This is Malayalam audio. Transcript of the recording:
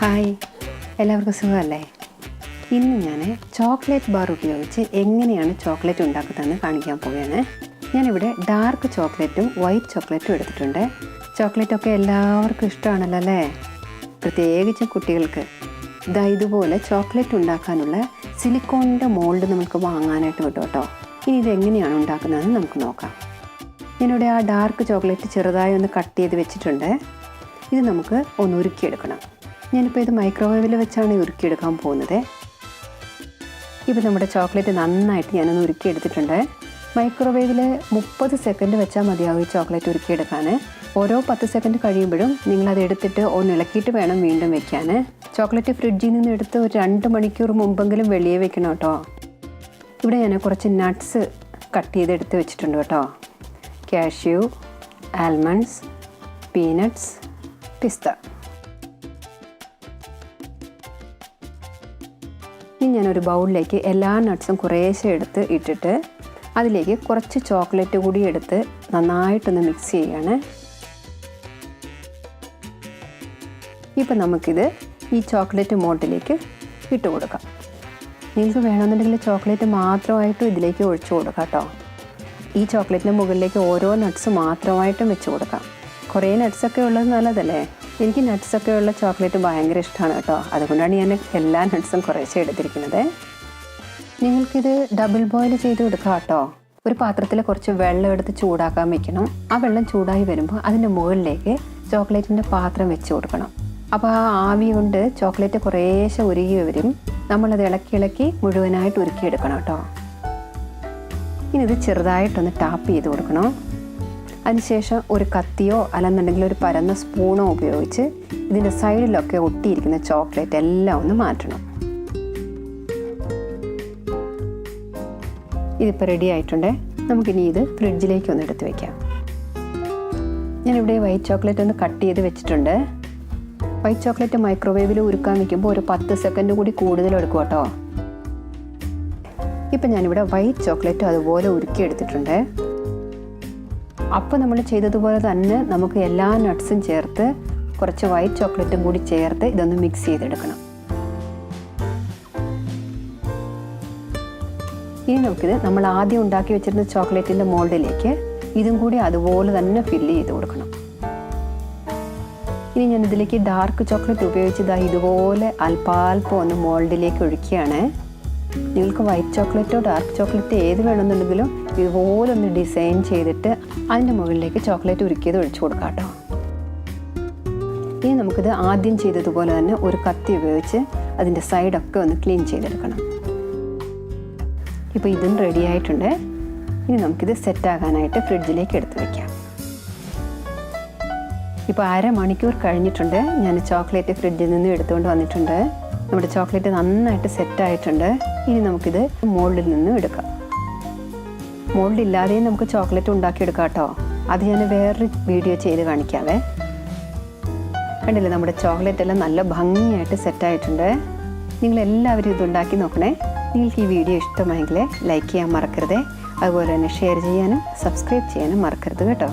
ഹായ്, എല്ലാവർക്കും സുഖമല്ലേ? ഇന്ന് ഞാൻ ചോക്ലേറ്റ് ബാർ ഉപയോഗിച്ച് എങ്ങനെയാണ് ചോക്ലേറ്റ് ഉണ്ടാക്കുന്നതെന്ന് കാണിക്കാൻ പോവുകയാണ്. ഞാനിവിടെ ഡാർക്ക് ചോക്ലേറ്റും വൈറ്റ് ചോക്ലേറ്റും എടുത്തിട്ടുണ്ട്. ചോക്ലേറ്റൊക്കെ എല്ലാവർക്കും ഇഷ്ടമാണല്ലോ അല്ലേ? പ്രത്യേകിച്ച് കുട്ടികൾക്ക്. ഇതുപോലെ ചോക്ലേറ്റ് ഉണ്ടാക്കാനുള്ള സിലിക്കോണിൻ്റെ മോൾഡ് നമുക്ക് വാങ്ങാനായിട്ട് കിട്ടും കേട്ടോ. ഇനി ഇതെങ്ങനെയാണ് ഉണ്ടാക്കുന്നതെന്ന് നമുക്ക് നോക്കാം. ഞാനിവിടെ ആ ഡാർക്ക് ചോക്ലേറ്റ് ചെറുതായി ഒന്ന് കട്ട് ചെയ്ത് വെച്ചിട്ടുണ്ട്. ഇത് നമുക്ക് ഒന്ന് ഉരുക്കിയെടുക്കണം. ഞാനിപ്പോൾ ഇത് മൈക്രോവേവിൽ വെച്ചാണ് ഉരുക്കിയെടുക്കാൻ പോകുന്നത്. ഇപ്പോൾ നമ്മുടെ ചോക്ലേറ്റ് നന്നായിട്ട് ഞാനൊന്ന് ഉരുക്കിയെടുത്തിട്ടുണ്ട്. മൈക്രോവേവിൽ 30 സെക്കൻഡ് വെച്ചാൽ മതിയാവും ഈ ചോക്ലേറ്റ് ഉരുക്കിയെടുക്കാൻ. ഓരോ 10 സെക്കൻഡ് കഴിയുമ്പോഴും നിങ്ങളത് എടുത്തിട്ട് ഒന്ന് ഇളക്കിയിട്ട് വേണം വീണ്ടും വെക്കാൻ. ചോക്ലേറ്റ് ഫ്രിഡ്ജിൽ നിന്ന് എടുത്ത് ഒരു 2 മണിക്കൂർ മുമ്പെങ്കിലും വെളിയെ വെക്കണം കേട്ടോ. ഇവിടെ ഞാൻ കുറച്ച് നട്ട്സ് കട്ട് ചെയ്തെടുത്ത് വെച്ചിട്ടുണ്ട് കേട്ടോ. കാഷ്യൂ, ആൽമണ്ട്സ്, പീനട്ട്സ്, പിസ്ത. ഇനി ഞാനൊരു ബൗളിലേക്ക് എല്ലാ നട്ട്സും കുറേശ്ശെ എടുത്ത് ഇട്ടിട്ട് അതിലേക്ക് കുറച്ച് ചോക്ലേറ്റ് കൂടി എടുത്ത് നന്നായിട്ടൊന്ന് മിക്സ് ചെയ്യാണ്. ഇപ്പം നമുക്കിത് ഈ ചോക്ലേറ്റ് മോൾഡിലേക്ക് ഇട്ട് കൊടുക്കാം. നിങ്ങൾക്ക് വേണമെന്നുണ്ടെങ്കിൽ ചോക്ലേറ്റ് മാത്രമായിട്ടും ഇതിലേക്ക് ഒഴിച്ചു കൊടുക്കാം കേട്ടോ. ഈ ചോക്ലേറ്റിൻ്റെ മുകളിലേക്ക് ഓരോ നട്ട്സ് മാത്രമായിട്ടും വെച്ച് കൊടുക്കാം. കുറേ നട്ട്സൊക്കെ ഉള്ളത് നല്ലതല്ലേ? എനിക്ക് നട്ട്സൊക്കെ ഉള്ള ചോക്ലേറ്റ് ഭയങ്കര ഇഷ്ടമാണ് കേട്ടോ. അതുകൊണ്ടാണ് ഞാൻ എല്ലാ നട്ട്സും കുറേശ്ശെ എടുത്തിരിക്കുന്നത്. നിങ്ങൾക്കിത് ഡബിൾ ബോയിൽ ചെയ്ത് കൊടുക്കാം കേട്ടോ. ഒരു പാത്രത്തിൽ കുറച്ച് വെള്ളം എടുത്ത് ചൂടാക്കാൻ വെക്കണം. ആ വെള്ളം ചൂടായി വരുമ്പോൾ അതിൻ്റെ മുകളിലേക്ക് ചോക്ലേറ്റിൻ്റെ പാത്രം വെച്ച് കൊടുക്കണം. അപ്പോൾ ആ ആവി കൊണ്ട് ചോക്ലേറ്റ് കുറേശ്ശെ ഉരുകി വരും. നമ്മളത് ഇളക്കി മുഴുവനായിട്ട് ഉരുക്കിയെടുക്കണം കേട്ടോ. ഇനി ഇത് ചെറുതായിട്ടൊന്ന് ടാപ്പ് ചെയ്ത് കൊടുക്കണം. അതിനുശേഷം ഒരു കത്തിയോ അല്ലെന്നുണ്ടെങ്കിൽ ഒരു പരന്ന സ്പൂണോ ഉപയോഗിച്ച് ഇതിൻ്റെ സൈഡിലൊക്കെ ഒട്ടിയിരിക്കുന്ന ചോക്ലേറ്റ് എല്ലാം ഒന്ന് മാറ്റണം. ഇതിപ്പോൾ റെഡി ആയിട്ടുണ്ട്. നമുക്കിനി ഇത് ഫ്രിഡ്ജിലേക്ക് ഒന്ന് എടുത്ത് വയ്ക്കാം. ഞാനിവിടെ വൈറ്റ് ചോക്ലേറ്റ് ഒന്ന് കട്ട് ചെയ്ത് വെച്ചിട്ടുണ്ട്. വൈറ്റ് ചോക്ലേറ്റ് മൈക്രോവേവിൽ ഉരുക്കാൻ വയ്ക്കുമ്പോൾ ഒരു 10 സെക്കൻഡ് കൂടി കൂടുതൽ എടുക്കും കേട്ടോ. ഇപ്പം ഞാനിവിടെ വൈറ്റ് ചോക്ലേറ്റ് അതുപോലെ ഉരുക്കിയെടുത്തിട്ടുണ്ട്. അപ്പോൾ നമ്മൾ ചെയ്തതുപോലെ തന്നെ നമുക്ക് എല്ലാ നട്ട്സും ചേർത്ത് കുറച്ച് വൈറ്റ് ചോക്ലേറ്റും കൂടി ചേർത്ത് ഇതൊന്ന് മിക്സ് ചെയ്തെടുക്കണം. ഇനി നമുക്കിത് നമ്മൾ ആദ്യം ഉണ്ടാക്കി വെച്ചിരുന്ന ചോക്ലേറ്റിൻ്റെ മോൾഡിലേക്ക് ഇതും കൂടി അതുപോലെ തന്നെ ഫില്ല് ചെയ്ത് കൊടുക്കണം. ഇനി ഞാൻ ഇതിലേക്ക് ഡാർക്ക് ചോക്ലേറ്റ് ഉപയോഗിച്ച് ഇതുപോലെ അല്പാൽപ്പം ഒന്ന് മോൾഡിലേക്ക് ഒഴിക്കുകയാണ്. നിങ്ങൾക്ക് വൈറ്റ് ചോക്ലേറ്റോ ഡാർക്ക് ചോക്ലേറ്റ് ഏത് വേണമെന്നുണ്ടെങ്കിലും ഇതുപോലെ ഒന്ന് ഡിസൈൻ ചെയ്തിട്ട് അതിൻ്റെ മുകളിലേക്ക് ചോക്ലേറ്റ് ഉരുക്കിയത് ഒഴിച്ചു കൊടുക്കാം കേട്ടോ. ഇനി നമുക്കിത് ആദ്യം ചെയ്തതുപോലെ തന്നെ ഒരു കത്തി ഉപയോഗിച്ച് അതിൻ്റെ സൈഡൊക്കെ ഒന്ന് ക്ലീൻ ചെയ്തെടുക്കണം. ഇപ്പോൾ ഇതും റെഡി ആയിട്ടുണ്ട്. ഇനി നമുക്കിത് സെറ്റാകാനായിട്ട് ഫ്രിഡ്ജിലേക്ക് എടുത്ത് വയ്ക്കാം. ഇപ്പോൾ 1/2 മണിക്കൂർ കഴിഞ്ഞിട്ടുണ്ട്. ഞാൻ ചോക്ലേറ്റ് ഫ്രിഡ്ജിൽ നിന്ന് എടുത്തുകൊണ്ട് വന്നിട്ടുണ്ട്. നമ്മുടെ ചോക്ലേറ്റ് നന്നായിട്ട് സെറ്റായിട്ടുണ്ട്. ഇനി നമുക്കിത് മോൾഡിൽ നിന്ന് എടുക്കാം. മോൾഡില്ലാതെയും നമുക്ക് ചോക്ലേറ്റ് ഉണ്ടാക്കിയെടുക്കാം കേട്ടോ. അത് ഞാൻ വേറൊരു വീഡിയോ ചെയ്ത് കാണിക്കാവേ. കണ്ടില്ലേ, നമ്മുടെ ചോക്ലേറ്റ് എല്ലാം നല്ല ഭംഗിയായിട്ട് സെറ്റായിട്ടുണ്ട്. നിങ്ങളെല്ലാവരും ഇതുണ്ടാക്കി നോക്കണേ. നിങ്ങൾക്ക് ഈ വീഡിയോ ഇഷ്ടമായെങ്കിൽ ലൈക്ക് ചെയ്യാൻ മറക്കരുത്. അതുപോലെ തന്നെ ഷെയർ ചെയ്യാനും സബ്സ്ക്രൈബ് ചെയ്യാനും മറക്കരുത് കേട്ടോ.